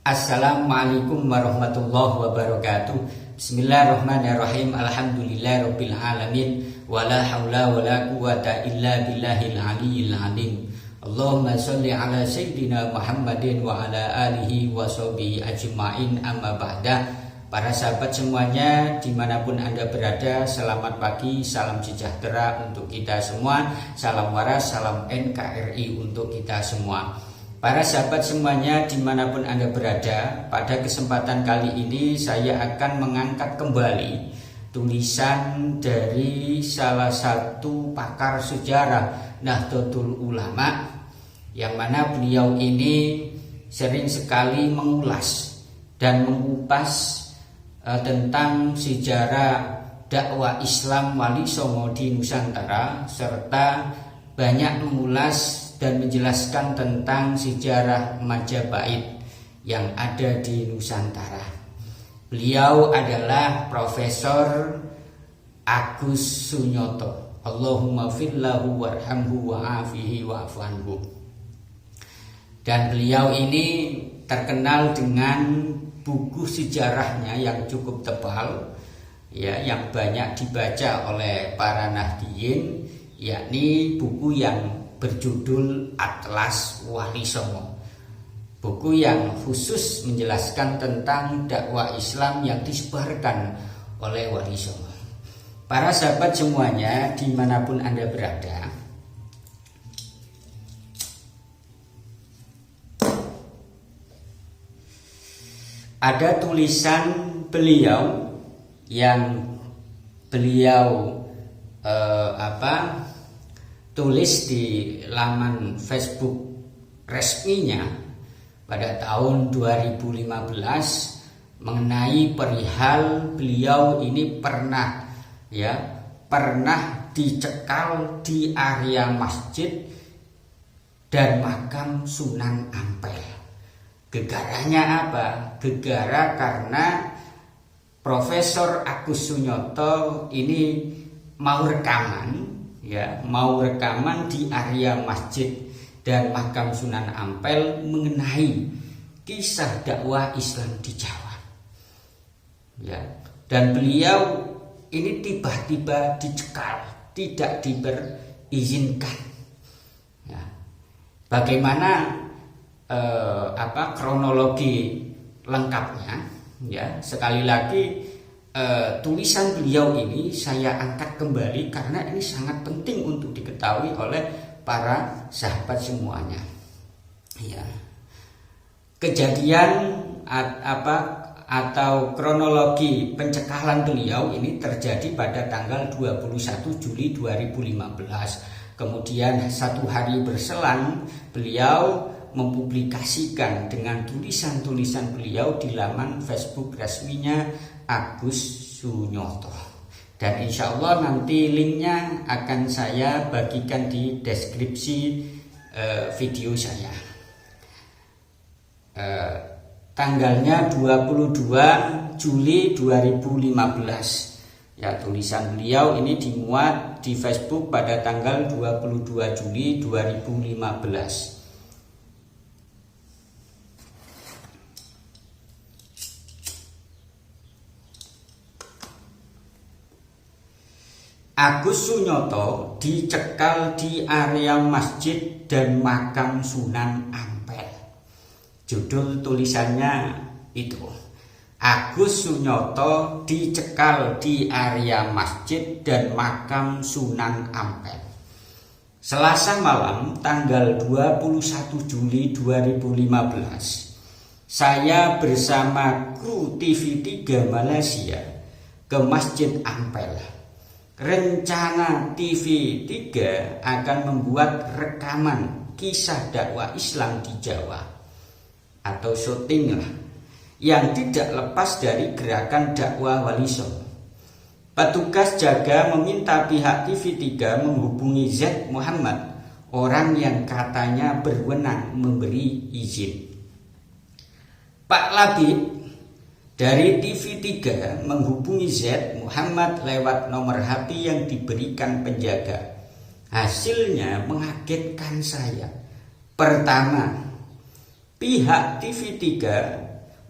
Assalamualaikum warahmatullahi wabarakatuh. Bismillahirrahmanirrahim. Alhamdulillahirabbil alamin. Wala haula wala quwata illa billahil aliyyil azim. Allahumma sholli ala sayyidina Muhammadin wa ala alihi wa sahbihi ajma'in, amma ba'da. Para sahabat semuanya dimanapun Anda berada, selamat pagi, salam sejahtera untuk kita semua. Salam waras, salam NKRI untuk kita semua. Para sahabat semuanya dimanapun Anda berada, pada kesempatan kali ini saya akan mengangkat kembali tulisan dari salah satu pakar sejarah Nahdlatul Ulama, yang mana beliau ini sering sekali mengulas dan mengupas tentang sejarah dakwah Islam Wali Songo di Nusantara, serta banyak mengulas dan menjelaskan tentang sejarah Majapahit yang ada di Nusantara. Beliau adalah Profesor Agus Sunyoto. Allahumma fillahu warhamhu wa'afihi wa'afanhu. Dan beliau ini terkenal dengan buku sejarahnya yang cukup tebal, ya, yang banyak dibaca oleh para Nahdiyin, yakni buku yang berjudul Atlas Wali Songo. Buku yang khusus menjelaskan tentang dakwah Islam yang disebarkan oleh Wali Songo. Para sahabat semuanya dimanapun Anda berada, ada tulisan beliau yang beliau tulis di laman Facebook resminya pada tahun 2015 mengenai perihal beliau ini pernah dicekal di area masjid dan makam Sunan Ampel. Gegaranya apa? Gegara karena Profesor Agus Sunyoto ini mau rekaman di area masjid dan makam Sunan Ampel mengenai kisah dakwah Islam di Jawa. Dan beliau ini tiba-tiba dicekal, tidak diizinkan. Bagaimana kronologi lengkapnya? Sekali lagi, tulisan beliau ini saya angkat kembali karena ini sangat penting untuk diketahui oleh para sahabat semuanya. Kejadian atau kronologi pencekalan beliau ini terjadi pada tanggal 21 Juli 2015. Kemudian satu hari berselang beliau mempublikasikan dengan tulisan-tulisan beliau di laman Facebook resminya Agus Sunyoto. Dan insya Allah nanti linknya akan saya bagikan di deskripsi video saya. Tanggalnya 22 Juli 2015. Tulisan beliau ini dimuat di Facebook pada tanggal 22 Juli 2015. Agus Sunyoto dicekal di area masjid dan makam Sunan Ampel. Judul tulisannya itu, Agus Sunyoto dicekal di area masjid dan makam Sunan Ampel. Selasa malam tanggal 21 Juli 2015, saya bersama kru TV3 Malaysia ke Masjid Ampel. Rencana TV3 akan membuat rekaman kisah dakwah Islam di Jawa atau syuting yang tidak lepas dari gerakan dakwah Wali Songo. Petugas jaga meminta pihak TV3 menghubungi Z Muhammad, orang yang katanya berwenang memberi izin. Pak Labib dari TV3 menghubungi Z Muhammad lewat nomor HP yang diberikan penjaga. Hasilnya mengagetkan saya. Pertama, pihak TV3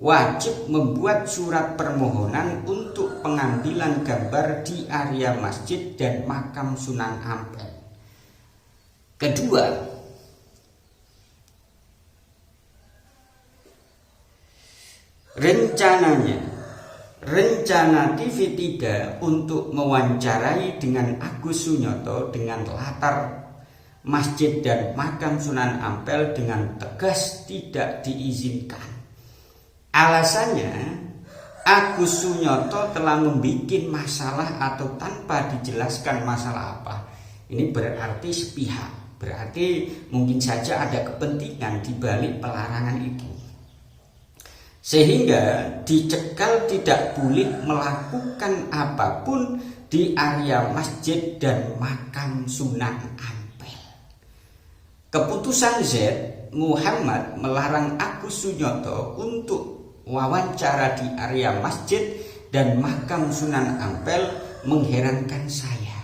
wajib membuat surat permohonan untuk pengambilan gambar di area masjid dan makam Sunan Ampel. Kedua, rencana TV3 untuk mewawancarai dengan Agus Sunyoto dengan latar masjid dan makam Sunan Ampel dengan tegas tidak diizinkan. Alasannya, Agus Sunyoto telah membuat masalah atau tanpa dijelaskan masalah apa. Ini berarti sepihak, berarti mungkin saja ada kepentingan di balik pelarangan itu. Sehingga dicekal tidak boleh melakukan apapun di area masjid dan makam Sunan Ampel. Keputusan Z Muhammad melarang Agus Sunyoto untuk wawancara di area masjid dan makam Sunan Ampel mengherankan saya.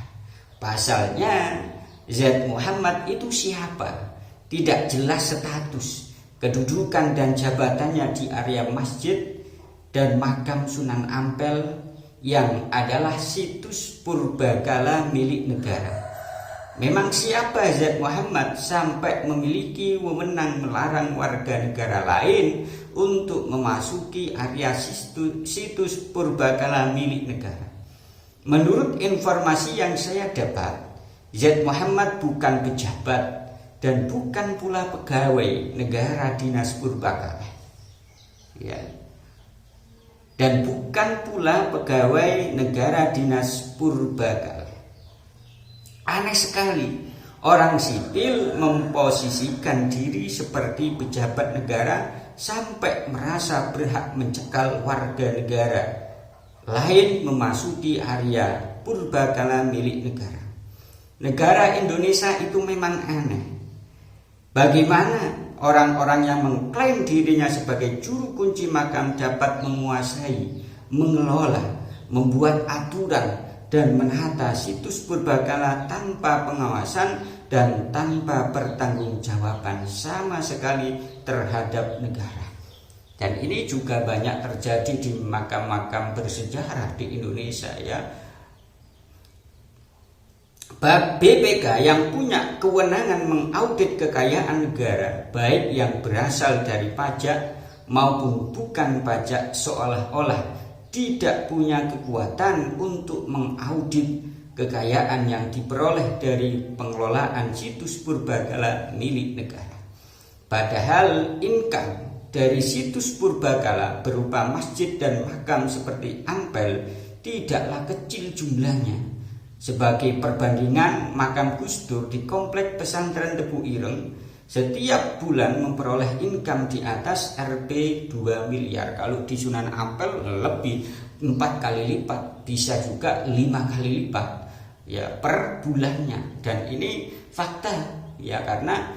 Pasalnya Z Muhammad itu siapa? Tidak jelas status, kedudukan dan jabatannya di area masjid dan makam Sunan Ampel yang adalah situs purbakala milik negara. Memang siapa Z Muhammad sampai memiliki wewenang melarang warga negara lain untuk memasuki area situs purbakala milik negara? Menurut informasi yang saya dapat, Z Muhammad bukan pejabat dan bukan pula pegawai negara dinas purbakala, ya. Dan bukan pula pegawai negara dinas purbakala. Aneh sekali, orang sipil memposisikan diri seperti pejabat negara sampai merasa berhak mencekal warga negara lain memasuki area purbakala milik negara. Negara Indonesia itu memang aneh. Bagaimana orang-orang yang mengklaim dirinya sebagai juru kunci makam dapat menguasai, mengelola, membuat aturan, dan menata situs purbakala tanpa pengawasan dan tanpa pertanggungjawaban sama sekali terhadap negara. Dan ini juga banyak terjadi di makam-makam bersejarah di Indonesia, ya. BPK yang punya kewenangan mengaudit kekayaan negara, baik yang berasal dari pajak maupun bukan pajak, seolah-olah tidak punya kekuatan untuk mengaudit kekayaan yang diperoleh dari pengelolaan situs purbakala milik negara. Padahal income dari situs purbakala berupa masjid dan makam seperti Ampel tidaklah kecil jumlahnya. Sebagai perbandingan, makam Gus Dur di Komplek Pesantren Tebu Ireng setiap bulan memperoleh income di atas Rp 2 miliar. Kalau di Sunan Ampel lebih 4 kali lipat, bisa juga 5 kali lipat, ya, per bulannya. Dan ini fakta, ya, karena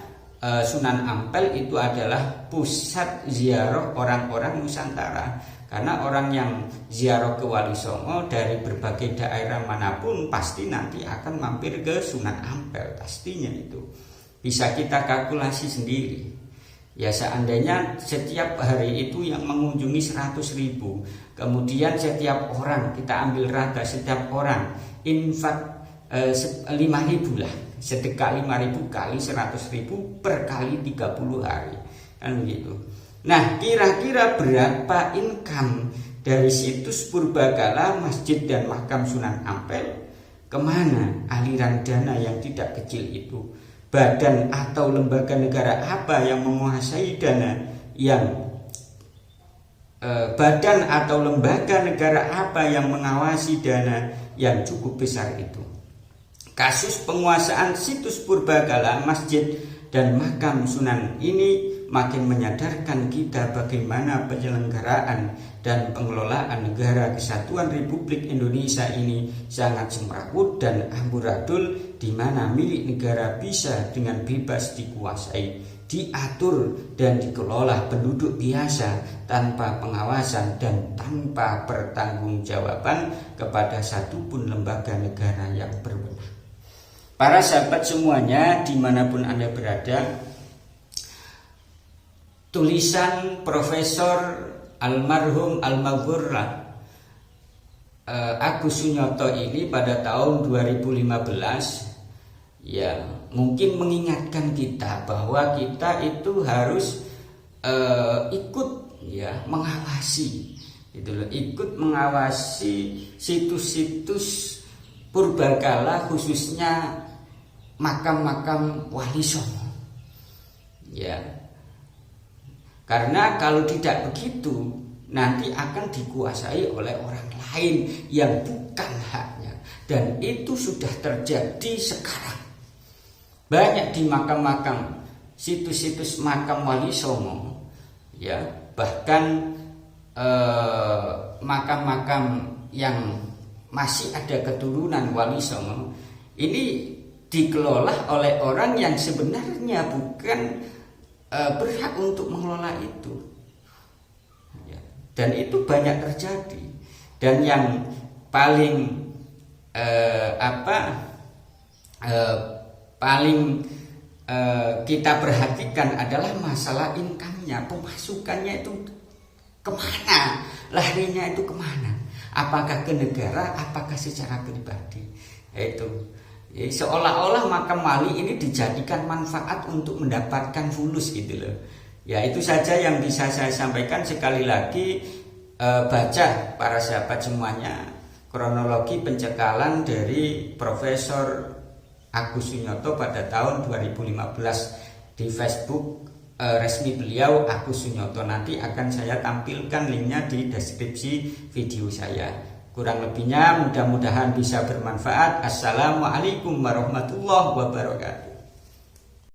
Sunan Ampel itu adalah pusat ziarah orang-orang Nusantara. Karena orang yang ziarah ke Wali Songo dari berbagai daerah manapun pasti nanti akan mampir ke Sunan Ampel, pastinya itu. Bisa kita kalkulasi sendiri. Ya, seandainya setiap hari itu yang mengunjungi 100.000, kemudian setiap orang kita ambil rata, setiap orang infak 5.000 lah, sedekah 5.000 kali 100.000 per kali 30 hari, kan begitu. Nah, kira-kira berapa income dari situs purbakala, masjid dan makam Sunan Ampel? Kemana aliran dana yang tidak kecil itu? Badan atau lembaga negara apa yang menguasai dana yang badan atau lembaga negara apa yang mengawasi dana yang cukup besar itu? Kasus penguasaan situs purbakala, masjid dan makam Sunan ini makin menyadarkan kita bagaimana penyelenggaraan dan pengelolaan negara kesatuan Republik Indonesia ini sangat semrawut dan amburadul, di mana milik negara bisa dengan bebas dikuasai, diatur dan dikelola penduduk biasa tanpa pengawasan dan tanpa pertanggungjawaban kepada satupun lembaga negara yang berwenang. Para sahabat semuanya, dimanapun Anda berada, tulisan Profesor almarhum almaghfurlah Agus Sunyoto ini pada tahun 2015 ya mungkin mengingatkan kita bahwa kita itu harus ikut ya mengawasi gitu loh, ikut mengawasi situs-situs purbakala khususnya makam-makam Wali Songo ya, karena kalau tidak begitu nanti akan dikuasai oleh orang lain yang bukan haknya, dan itu sudah terjadi sekarang banyak di makam-makam situs-situs makam Wali Songo ya, bahkan makam-makam yang masih ada keturunan Wali Songo ini dikelola oleh orang yang sebenarnya bukan berhak untuk mengelola itu ya, dan itu banyak terjadi. Dan yang paling kita perhatikan adalah masalah income-nya, pemasukannya itu kemana, larinya itu kemana, apakah ke negara, apakah secara pribadi. Itu seolah-olah makam wali ini dijadikan manfaat untuk mendapatkan fulus gitu loh ya. Itu saja yang bisa saya sampaikan. Sekali lagi baca para sahabat semuanya kronologi pencekalan dari Profesor Agus Sunyoto pada tahun 2015 di Facebook resmi beliau Agus Sunyoto. Nanti akan saya tampilkan linknya di deskripsi video saya. Kurang lebihnya mudah-mudahan bisa bermanfaat. Assalamualaikum warahmatullahi wabarakatuh.